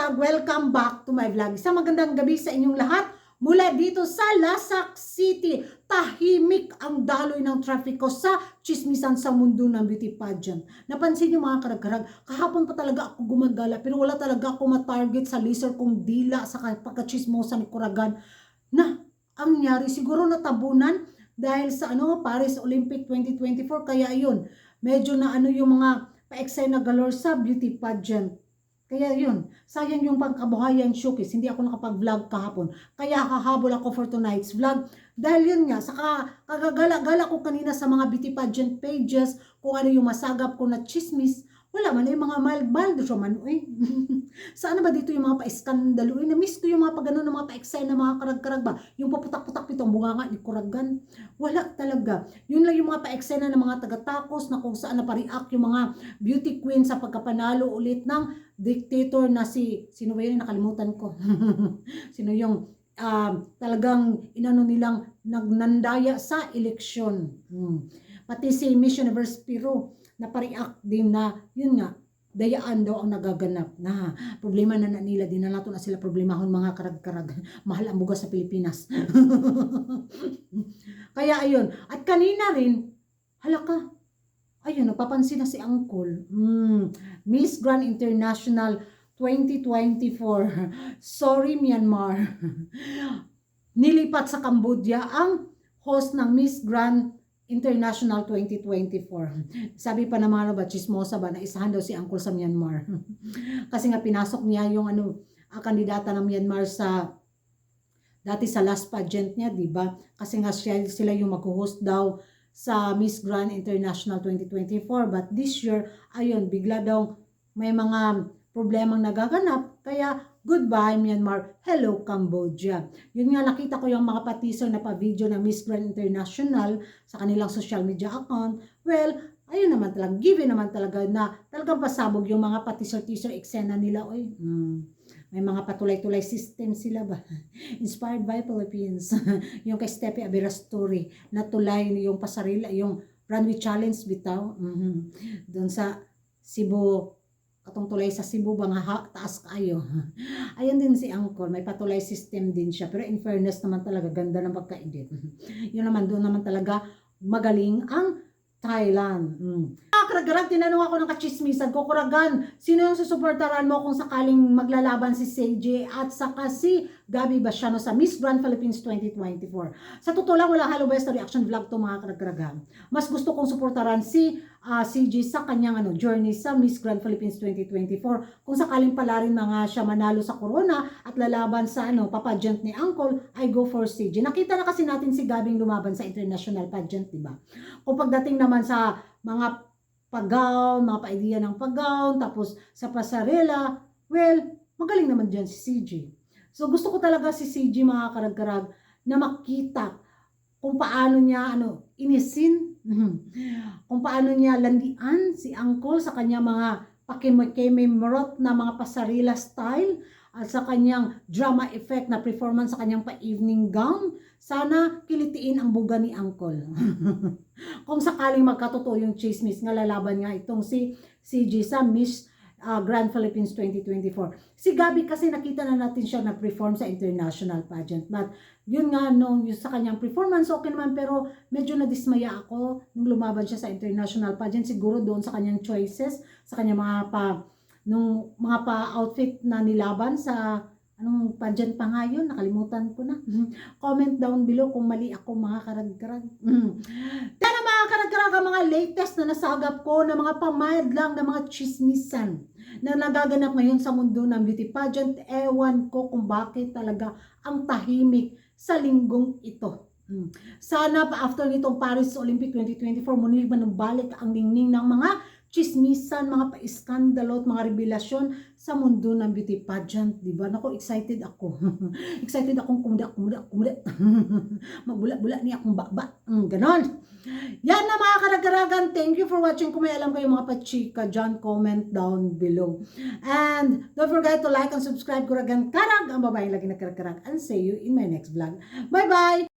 Karag, welcome back to my vlog. Isang magandang gabi sa inyong lahat mula dito sa Lasak City. Tahimik ang daloy ng trafiko sa chismisan sa mundo ng beauty pageant. Napansin niyo mga karag-karag, kahapon pa talaga ako gumagala pero wala talaga ako matarget sa laser kong dila sa pagkachismosa ni Kuragan na ang nangyari siguro natabunan dahil sa Paris Olympic 2024 kaya yun. Medyo na yung mga pa-eksena galore sa beauty pageant. Kaya yun, sayang yung pagkabuhayan showcase. Hindi ako nakapag-vlog kahapon. Kaya hahabol ako for tonight's vlog. Dahil yun nga, saka kagagala-gala ko kanina sa mga beauty pageant pages kung ano yung masagap ko na chismis. Wala man, yung mga mild-mild siya man. Saan ba dito yung mga pa-iskandalo? Na-miss ko yung mga pag-ano ng mga pa-eksena, mga karag-karag ba? Yung paputak-putak pitong bunganga ni Kuragan. Wala talaga. Yun lang yung mga pa-eksena ng mga taga-takos na kung saan na-react yung mga beauty queen sa pagkapanalo ulit ng dictator na sino ba yun? Nakalimutan ko. Sino yung talagang nilang nagnandaya sa eleksyon. Pati si Miss Universe Peru na-react din na yun nga, dayaan daw ang nagaganap na problema na nila, di na nato na sila problemahon mga karag-karag. Mahal ang bugas sa Pilipinas. Kaya ayun, at kanina rin halaka, ayun, napapansin na si Uncle. Miss Grand International 2024. Sorry Myanmar. Nilipat sa Cambodia ang host ng Miss Grand International 2024. Sabi pa naman chismosa ba na isahan daw si Uncle sa Myanmar. Kasi nga pinasok niya yung kandidata ng Myanmar sa dati sa last pageant niya, di ba? Kasi nga sila yung mag-host daw sa Miss Grand International 2024, but this year ayun, bigla daw may mga problemang nagaganap, kaya goodbye Myanmar, hello Cambodia. Yun nga, nakita ko yung mga pa-teaser na pa-video ng Miss Grand International sa kanilang social media account. Well, ayun naman talaga, given naman talaga na talagang pasabog yung mga pa-teaser eksena nila. May mga patulay-tulay system sila ba? Inspired by Philippines. Yung kay Steffi Abira story, na tulay yung pasarila, yung runway challenge bitaw. Doon sa Cebu, katong tulay sa Cebu ba nga taas kayo. Ayun din si Angkor, may patulay system din siya. Pero in fairness naman talaga, ganda ng pagka-edit. Yun naman, doon naman talaga magaling ang Thailand. Kuragan, tinanong ako ng kachismisan ko, Kuragan, sino yung susuportaran mo kung sakaling maglalaban si CJ at saka si Gabi Basiano sa Miss Grand Philippines 2024? Sa totoo lang, wala halo best reaction vlog to mga Kuragan. Mas gusto kong suportaran si CJ sa kanyang journey sa Miss Grand Philippines 2024. Kung sakaling pala rin mga siya manalo sa corona at lalaban sa pageant ni Uncle, I go for CJ. Nakita na kasi natin si Gabing lumaban sa international pageant, diba? Kung pagdating naman sa mga pag-gown, mga pa-idea ng pag-gown, tapos sa pasarela, well, magaling naman dyan si CJ. So gusto ko talaga si CJ mga karag-karag na makita kung paano niya inisin, kung paano niya landian si Uncle sa kanya mga pakimikimimrot na mga pasarela style at sa kanyang drama effect na performance sa kanyang pa-evening gown. Sana kilitiin ang buga ni Uncle. Kung sakaling magkatotoo yung chismis nga lalaban nga itong si CJ sa Miss Grand Philippines 2024. Si Gabi kasi nakita na natin siya na-perform sa international pageant. But yun nga, yung sa kanyang performance, okay naman, pero medyo nadismaya ako nung lumaban siya sa international pageant. Siguro doon sa kanyang choices, sa kanyang mga pa-outfit na nilaban sa anong pageant pa nga yun, nakalimutan ko na. Comment down below kung mali ako mga karag-karag. Yan ang mga karag-karag, ang mga latest na nasagap ko na mga pamild lang na mga chismisan na nagaganap ngayon sa mundo ng beauty pageant. Ewan ko kung bakit talaga ang tahimik sa linggong ito. Sana pa after nitong Paris Olympic 2024, muli manumbalik ang ningning ng mga chismisan, mga pa-iskandalo at mga revelasyon sa mundo ng beauty pageant, di ba? Nako, excited ako. Excited akong kumuda. Magbula-bula niya akong bakba. Ganon. Yan na mga karagaragan. Thank you for watching. Kung may alam kayo mga pachika dyan, comment down below. And don't forget to like and subscribe. Kuragan Karag, ang babaeng lagi na karag. And see you in my next vlog. Bye-bye!